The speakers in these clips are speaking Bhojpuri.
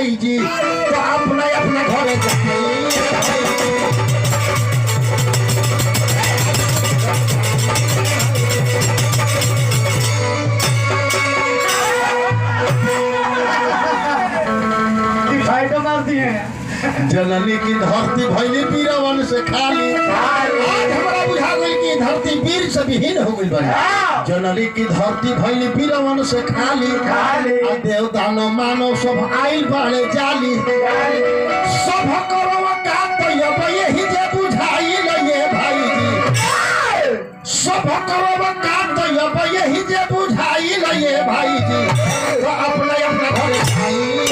भाई जी तो अपना अपना घर जननी की धरती भैली वीरवन से खाली आज हमरा बुझा गई कि धरती वीर से विहीन हो गई बनी जननी की धरती भैली वीरवन से खाली आ देव दानव मानव सब आइल बाड़े जाली सब करो का तो यही जे बुझाई लगे भाई जी सब करो का तो यही जे बुझाई लगे भाई जी तो अपना अपना घर खाई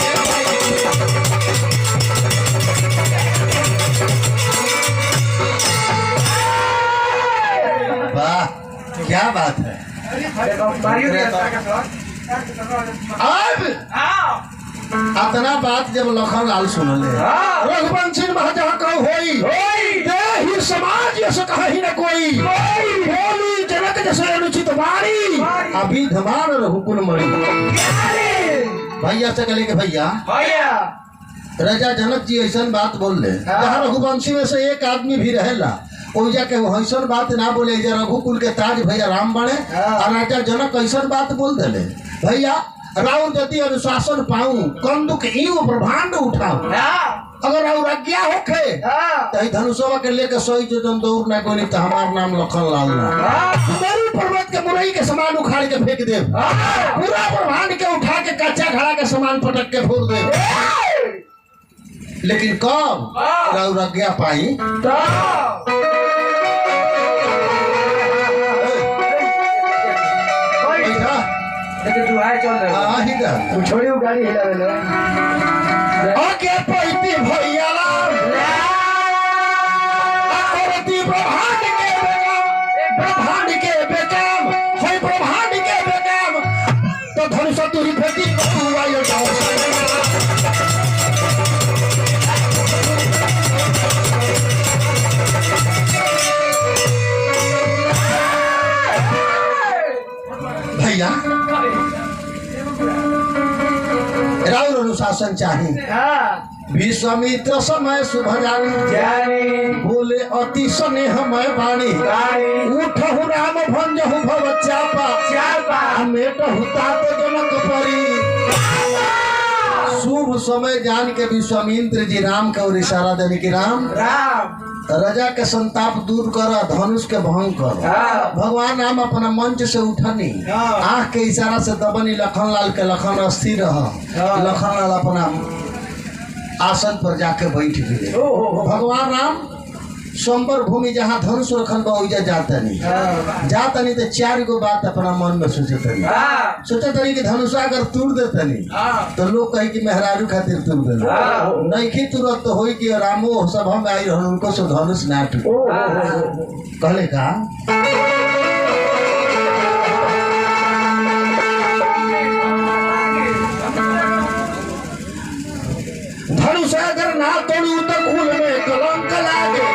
क्या बात है अब अतना बात जब लखन लाल सुनले रघुवंशी महाजहाँ का होई समाज ऐसा कहीं न कोई बोली जनक जैसे अनुचित वाणी अभी धमान रघुकुल मणि भैया से कहले के भैया राजा जनक जी ऐसा बात बोल ले जहाँ रघुवंशी में से एक आदमी भी रहेला ओजा के ऐसा बात ना बोले रघुकुल के ताज भैया राम बने और राजा जनक ऐसा बात बोल दिले भैया राउर यदि अनुशासन पाऊं कंदुक यूं ब्रह्मांड उठाऊं अगर राउर आज्ञा होखे तो धनुषवा के लेके सोई जो दौड़ ना कोई तो हमार नाम लखन लाल मेरू पर्वत के मुरई के समान उखाड़ के फेंक दे पूरा ब्रह्मांड के उठा के कच्चा घड़ा के समान पटक के फोड़ दे लेकिन कब राउर आज्ञा पाई छोड़ी गाड़ी हिला ओके पैती भैया ब्रह्मांड के बेकाम है ब्रह्मांड के बेकाम तो धनुष तुरी फेंकी भैया राउर अनुशासन चाहिए विश्वामित्र समय शुभ जानी बोले अति स्नेह मैं बाणी उठहु राम भंजहु भव चापा मेटहु तात जनक परी शुभ समय जान के विश्वामित्र जी राम का और इशारा देने की राम राजा के संताप दूर कर धनुष के भंग कर भगवान राम अपना मंच से उठनी आंख के इशारा से दबनी लखन लाल के लखन अस्थिर लखन लाल अपना आसन पर जाके बैठ गए भगवान राम संबर भूमि जहाँ धनुष रखन बा जाता नहीं तो चार गो बात अपना मन में सोचतनी कि धनुषा अगर तोड़ देतनी तो लोग कही कि मेहरारू खातिर तोड़ दे नहीं तुरंत तो होई कि रामो सभा में आई रहन उनको से धनुष ना टूट कहले का धनुष अगर ना तोड़ू तो कुल में कलंक लागे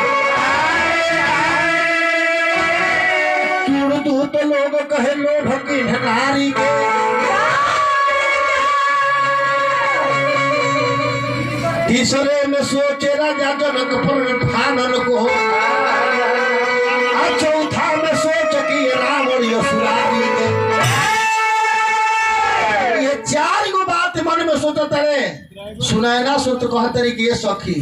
तो लोग कहे लोभ की नारी के तीसरे में सोचे राजा जनक पर ठानन को चौथा में सोच कि रावण यशुरारी के ये चार गो बात मन में सोचता रे सुनाए ना सो तो कहते रही कि ये सखी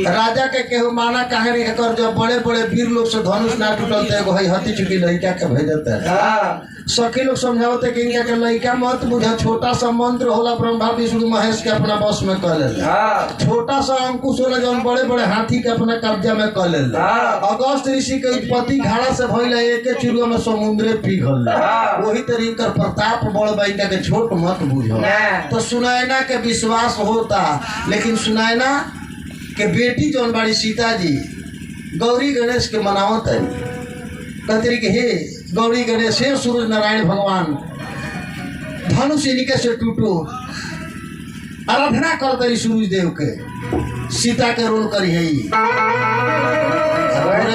राजा के केहू माना काहे नहीं कर जब बड़े बड़े वीर लोग से धनुष ना टूटलते एगो हती चुकी लड़का के भेजते सखी लोग समझाते कि इनका के लड़का मत बुझा छोटा सा मंत्र होला ब्रह्मा विष्णु महेश के अपना बस में कर ले छोटा सा अंकुश होला जौन बड़े बड़े हाथी के अपना कब्जा में कर ले अगस्त ऋषि के उत्पत्ति घाड़ा से भइल एक चिड़ुआ में समुद्रे पिघल वही तरीका प्रताप बड़ बइका के छोट मत बुझो तो सुनायना के विश्वास होता लेकिन सुनायना के बेटी जौन बाड़ी सीता जी गौरी गणेश के मनावत है कहते कि हे गौरी गणेश हे सूरज नारायण भगवान धनुष इनके से टूटो आराधना करते सूरज देव के सीता के रोल करी है।